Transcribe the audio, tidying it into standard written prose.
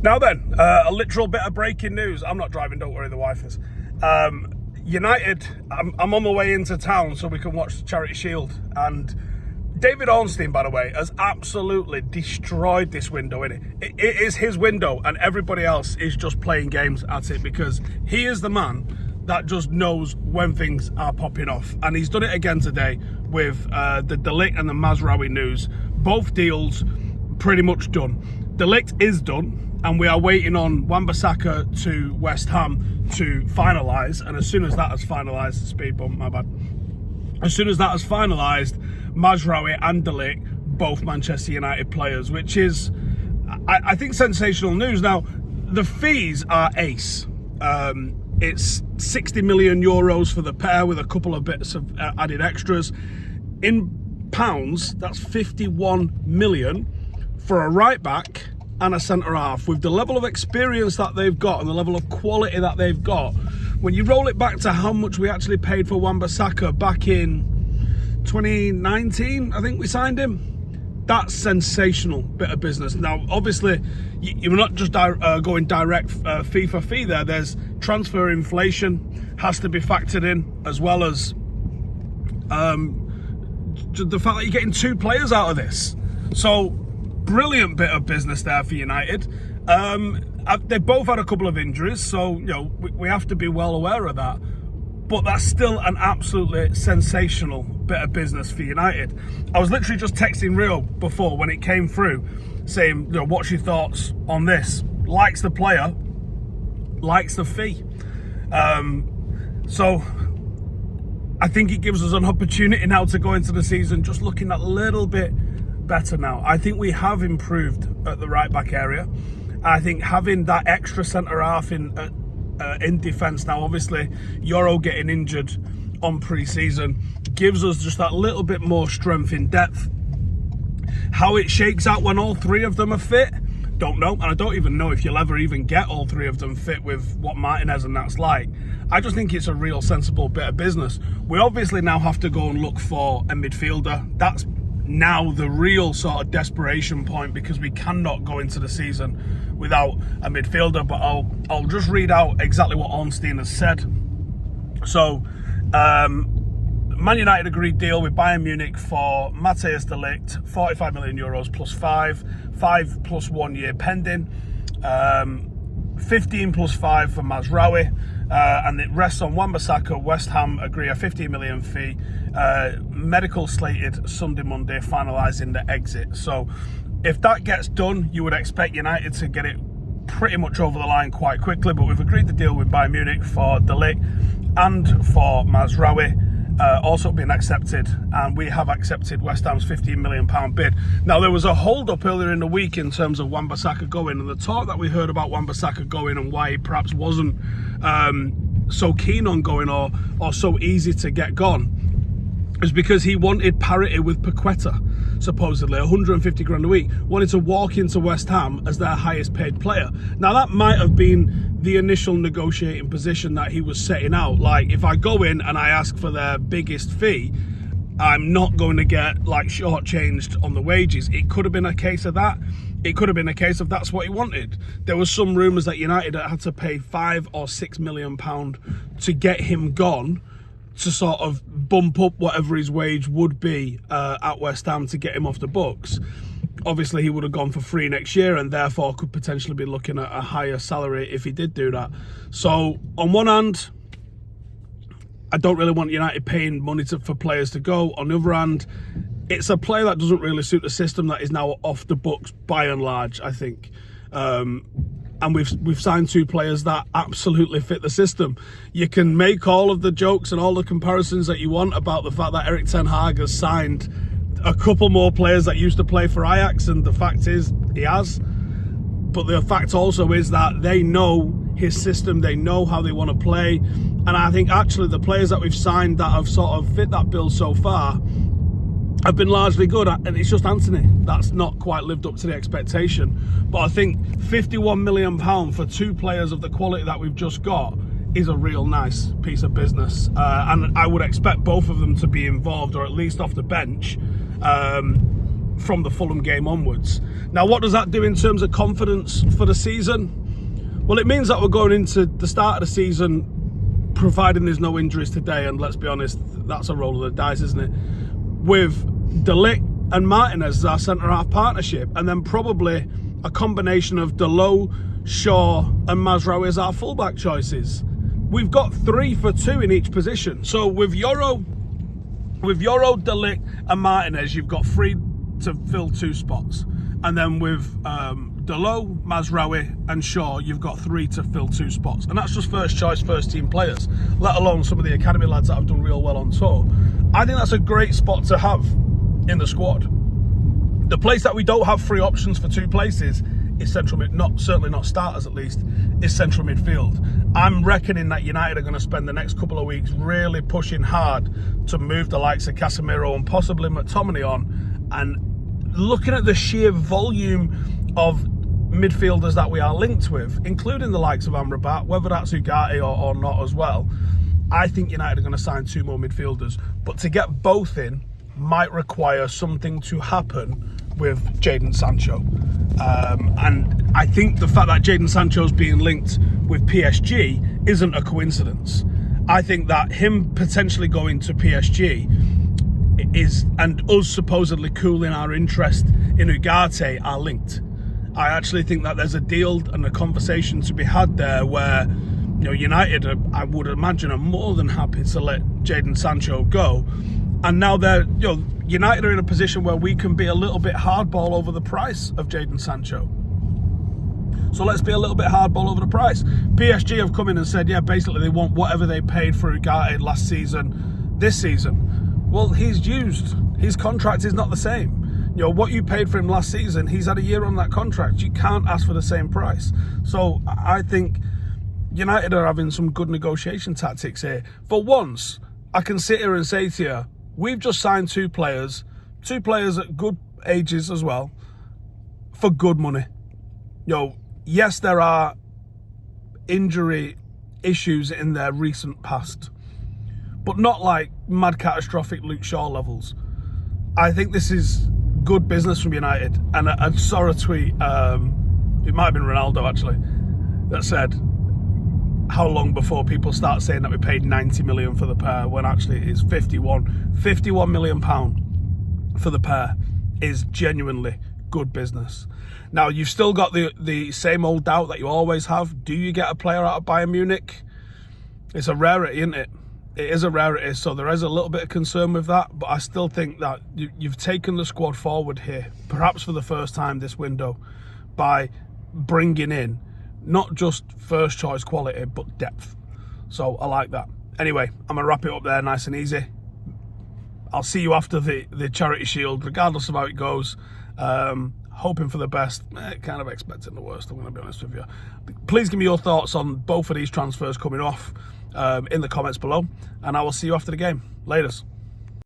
Now then, a literal bit of breaking news. I'm not driving, don't worry, the wife is. United, I'm on my way into town so we can watch the Charity Shield. And David Ornstein, by the way, has absolutely destroyed this window, innit? It is his window and everybody else is just playing games at it because he is the man that just knows when things are popping off. And he's done it again today with the De Ligt and the Mazraoui news. Both deals pretty much done. De Ligt is done. And we are waiting on Wan-Bissaka to West Ham to finalise. And as soon as that has finalised, speed bump, my bad. As soon as that has finalised, Mazraoui and De Ligt, both Manchester United players, which is, I think, sensational news. Now, the fees are ace. It's 60 million euros for the pair with a couple of bits of added extras. In pounds, that's 51 million for a right back and a centre-half. With the level of experience that they've got and the level of quality that they've got, when you roll it back to how much we actually paid for Wan-Bissaka back in 2019, I think we signed him, that's sensational bit of business. Now, obviously, you're not just going direct fee for fee there. There's transfer inflation has to be factored in, as well as the fact that you're getting two players out of this. So, brilliant bit of business there for United. They both had a couple of injuries, so we have to be well aware of that. But that's still an absolutely sensational bit of business for United. I was literally just texting Rio before when it came through, saying, what's your thoughts on this? Likes the player, likes the fee. So I think it gives us an opportunity now to go into the season just looking a little bit better now. I think we have improved at the right back area. I think having that extra centre half in defence now, obviously Euro getting injured on pre-season gives us just that little bit more strength in depth. How it shakes out when all three of them are fit, don't know, and I don't even know if you'll ever even get all three of them fit with what Martinez and that's like. I just think it's a real sensible bit of business. We obviously now have to go and look for a midfielder. That's now the real sort of desperation point, because we cannot go into the season without a midfielder. But I'll just read out exactly what Ornstein has said. So, Man United agreed deal with Bayern Munich for Matthijs de Ligt, 45 million euros plus 5 plus 1 year pending, 15 plus 5 for Mazraoui, and it rests on Wan-Bissaka. West Ham agree a 15 million fee, medical slated Sunday, Monday, finalising the exit. So if that gets done, you would expect United to get it pretty much over the line quite quickly, but we've agreed the deal with Bayern Munich for De Ligt and for Mazraoui. Also being accepted, and we have accepted West Ham's £15 million bid. Now, there was a hold-up earlier in the week in terms of Wan-Bissaka going, and the talk that we heard about Wan-Bissaka going and why he perhaps wasn't so keen on going or so easy to get gone is because he wanted parity with Paqueta, supposedly 150 grand a week, wanted to walk into West Ham as their highest paid player. Now, that might have been the initial negotiating position that he was setting out. Like, if I go in and I ask for their biggest fee, I'm not going to get like shortchanged on the wages. It could have been a case of that. It could have been a case of that's what he wanted. There was some rumours that United had to pay £5 or £6 million to get him gone, to sort of bump up whatever his wage would be at West Ham to get him off the books. Obviously, he would have gone for free next year and therefore could potentially be looking at a higher salary if he did do that. So, on one hand, I don't really want United paying money for players to go. On the other hand, it's a player that doesn't really suit the system that is now off the books by and large, I think. And we've signed two players that absolutely fit the system. You can make all of the jokes and all the comparisons that you want about the fact that Erik ten Hag has signed a couple more players that used to play for Ajax, and the fact is he has. But the fact also is that they know his system, they know how they want to play, and I think actually the players that we've signed that have sort of fit that bill so far have been largely good, and it's just Anthony that's not quite lived up to the expectation. But I think £51 million for two players of the quality that we've just got is a real nice piece of business, and I would expect both of them to be involved, or at least off the bench. from the Fulham game onwards. Now, what does that do in terms of confidence for the season? Well, it means that we're going into the start of the season, providing there's no injuries today, and let's be honest, that's a roll of the dice, isn't it? With De Ligt and Martinez as our centre-half partnership, and then probably a combination of Dalot, Shaw and Mazraoui as our fullback choices. We've got 3 for 2 in each position. So with Euro, De Ligt and Martinez, you've got 3 to fill 2 spots. And then with Dalot, Mazraoui and Shaw, you've got 3 to fill 2 spots. And that's just first choice, first team players, let alone some of the academy lads that have done real well on tour. I think that's a great spot to have in the squad. The place that we don't have 3 options for 2 places is central mid, certainly not starters at least, is central midfield. I'm reckoning that United are going to spend the next couple of weeks really pushing hard to move the likes of Casemiro and possibly McTominay on, and looking at the sheer volume of midfielders that we are linked with, including the likes of Amrabat, whether that's Ugarte or not as well. I think United are going to sign 2 more midfielders, but to get both in might require something to happen with Jadon Sancho. And I think the fact that Jadon Sancho's being linked with PSG isn't a coincidence. I think that him potentially going to PSG is, and us supposedly cooling our interest in Ugarte, are linked. I actually think that there's a deal and a conversation to be had there where, you know, United, I would imagine, are more than happy to let Jadon Sancho go. And now they're, you know, United are in a position where we can be a little bit hardball over the price of Jadon Sancho. So let's be a little bit hardball over the price. PSG have come in and said, yeah, basically they want whatever they paid for Ugarte last season, this season. Well, he's used. His contract is not the same. You know, what you paid for him last season, he's had a year on that contract. You can't ask for the same price. So I think United are having some good negotiation tactics here. For once, I can sit here and say to you, we've just signed 2 players at good ages as well, for good money. You know, yes, there are injury issues in their recent past, but not like mad catastrophic Luke Shaw levels. I think this is good business from United. And I saw a tweet, it might have been Ronaldo actually, that said, how long before people start saying that we paid 90 million for the pair, when actually it's 51 million pound for the pair is genuinely good business. Now, you've still got the same old doubt that you always have. Do you get a player out of Bayern Munich? It's a rarity, isn't it? It is a rarity, so there is a little bit of concern with that, but I still think that you've taken the squad forward here, perhaps for the first time this window, by bringing in not just first choice quality, but depth. So I like that. Anyway, I'm going to wrap it up there nice and easy. I'll see you after the Charity Shield, regardless of how it goes. Hoping for the best, kind of expecting the worst, I'm going to be honest with you. Please give me your thoughts on both of these transfers coming off in the comments below, and I will see you after the game. Laters.